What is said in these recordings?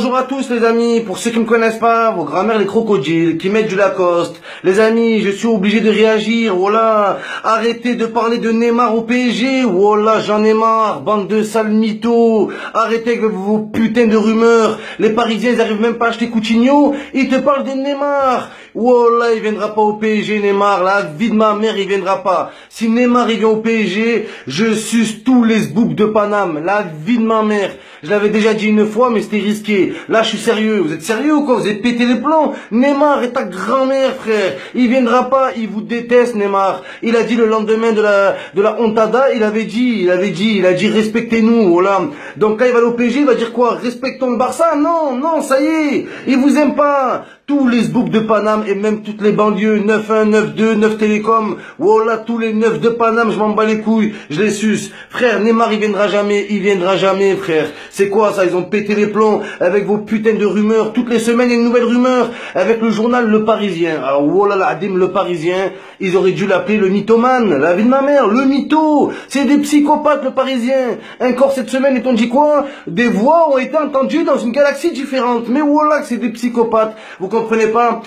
Bonjour à tous les amis, pour ceux qui me connaissent pas, vos grands-mères les crocodiles, qui mettent du Lacoste. Les amis, je suis obligé de réagir, voilà. Arrêtez de parler de Neymar au PSG, voilà, j'en ai marre, bande de sales mythos. Arrêtez avec vos putains de rumeurs. Les Parisiens, ils arrivent même pas à acheter Coutinho, ils te parlent de Neymar. Voilà, il viendra pas au PSG, Neymar, la vie de ma mère, il viendra pas. Si Neymar, il vient au PSG, je suce tous les zbouks de Paname, la vie de ma mère. Je l'avais déjà dit une fois, mais c'était risqué. Là, je suis sérieux. Vous êtes sérieux ou quoi? Vous avez pété les plombs? Neymar est ta grand-mère, frère. Il viendra pas. Il vous déteste, Neymar. Il a dit le lendemain de la Ontada, il a dit respectez-nous, voilà. Donc quand il va aller au PSG, il va dire quoi? Respectons le Barça? Non, ça y est. Il vous aime pas. Tous les zbouks de Paname et même toutes les banlieues, 9-1, 9-2, 9 Télécom, voilà, tous les 9 de Paname, je m'en bats les couilles, je les suce. Frère, Neymar, il viendra jamais, frère. C'est quoi ça? Ils ont pété les plombs avec vos putains de rumeurs. Toutes les semaines, il y a une nouvelle rumeur avec le journal Le Parisien. Alors, voilà, l'Adim, Le Parisien, ils auraient dû l'appeler le mythomane, la vie de ma mère, le mytho. C'est des psychopathes, Le Parisien. Encore cette semaine, et on dit quoi? Des voix ont été entendues dans une galaxie différente. Mais voilà, c'est des psychopathes. Vous comprenez pas?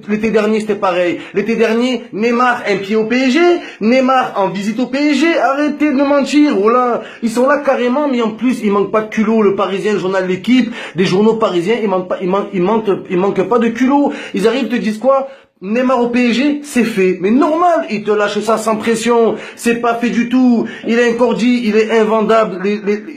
L'été dernier, c'était pareil. L'été dernier, Neymar, un pied au PSG. Neymar, en visite au PSG. Arrêtez de mentir. Voilà. Ils sont là carrément, mais en plus, il manque pas de culot. Le Parisien, le journal L'équipe, des journaux parisiens, il manque pas de culot. Ils arrivent, te disent quoi? Neymar au PSG, c'est fait. Mais normal, il te lâche ça sans pression. C'est pas fait du tout. Il est encore dit, il est invendable.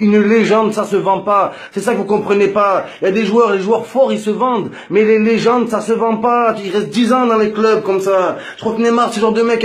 Une légende, ça se vend pas. C'est ça que vous comprenez pas. Il y a des joueurs, les joueurs forts, ils se vendent. Mais les légendes, ça se vend pas. Il reste 10 ans dans les clubs comme ça. Je crois que Neymar, c'est le genre de mec,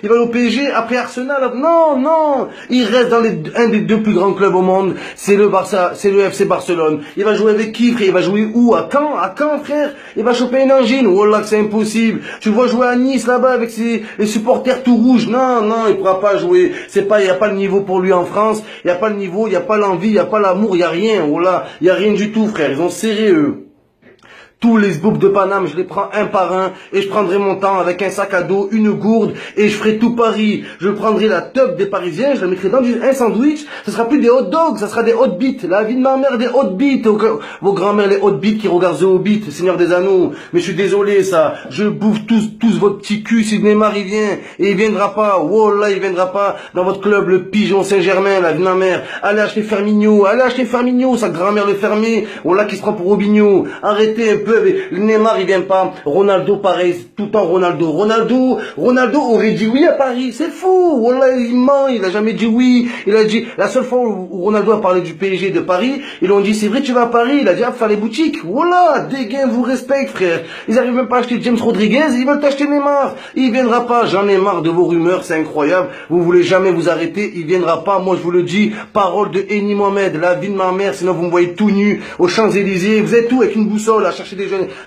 il va au PSG, après Arsenal. Non. Il reste dans un des deux plus grands clubs au monde. C'est le Barça, c'est le FC Barcelone. Il va jouer avec qui, frère? Il va jouer où? À Caen, frère? Il va choper une angine. Oh là, que c'est impossible. Tu le vois jouer à Nice là-bas avec les supporters tout rouges. Non, il pourra pas jouer. Il y a pas le niveau pour lui en France. Il y a pas le niveau, il y a pas l'envie, il y a pas l'amour, il y a rien. Voilà, il y a rien du tout, frère. Ils ont serré eux. Tous les zbouks de Paname, je les prends un par un et je prendrai mon temps avec un sac à dos, une gourde et je ferai tout Paris. Je prendrai la teub des Parisiens, je la mettrai dans un sandwich. Ce sera plus des hot dogs, ça sera des hot beats. La vie de ma mère, des hot beats. Vos grands-mères, les hot beats qui regardent The Hobbit, Seigneur des Anneaux. Mais je suis désolé, ça. Je bouffe tous votre petit cul si Neymar il vient. Et il viendra pas. Wallah, il viendra pas dans votre club, le Pigeon Saint-Germain, la vie de ma mère. Allez acheter Firmino, sa grand-mère le fermé. Wallah qui se prend pour Robinho. Arrêtez un peu. Neymar il vient pas, Ronaldo pareil, tout le temps Ronaldo aurait dit oui à Paris, c'est fou, voilà, il ment, il a jamais dit oui, il a dit, la seule fois où Ronaldo a parlé du PSG de Paris, ils ont dit c'est vrai tu vas à Paris, il a dit ah faire les boutiques, voilà, des gains vous respectent frère, ils arrivent même pas à acheter James Rodriguez, ils veulent t'acheter Neymar, il viendra pas, j'en ai marre de vos rumeurs, c'est incroyable, vous voulez jamais vous arrêter, il viendra pas, moi je vous le dis, parole de Eni Mohamed, la vie de ma mère, sinon vous me voyez tout nu aux Champs-Élysées, vous êtes où avec une boussole à chercher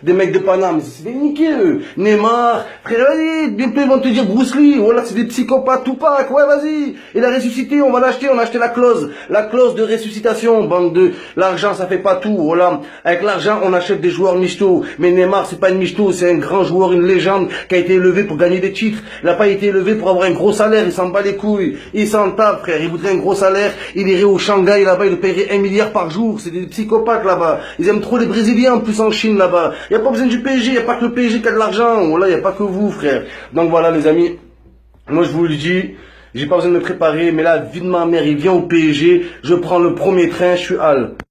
des mecs de Paname, c'est des niqués eux. Neymar, frère, vas-y, bientôt ils vont te dire Bruce Lee, voilà, c'est des psychopathes, Tupac, ouais, vas-y. Il a ressuscité, on va l'acheter, on a acheté la clause de ressuscitation, bande de, l'argent ça fait pas tout, voilà. Avec l'argent, on achète des joueurs michto, mais Neymar, c'est pas une michto, c'est un grand joueur, une légende, qui a été élevé pour gagner des titres. Il n'a pas été élevé pour avoir un gros salaire, il s'en bat les couilles, il s'en tape, frère, il voudrait un gros salaire, il irait au Shanghai, là-bas, il le paierait 1 milliard par jour, c'est des psychopathes là-bas. Ils aiment trop les Brésiliens, en plus en Chine là-bas. Il n'y a pas besoin du PSG, il n'y a pas que le PSG qui a de l'argent. Voilà, il n'y a pas que vous, frère. Donc voilà, les amis. Moi, je vous le dis, j'ai pas besoin de me préparer, mais la vie de ma mère, il vient au PSG. Je prends le premier train, je suis Al.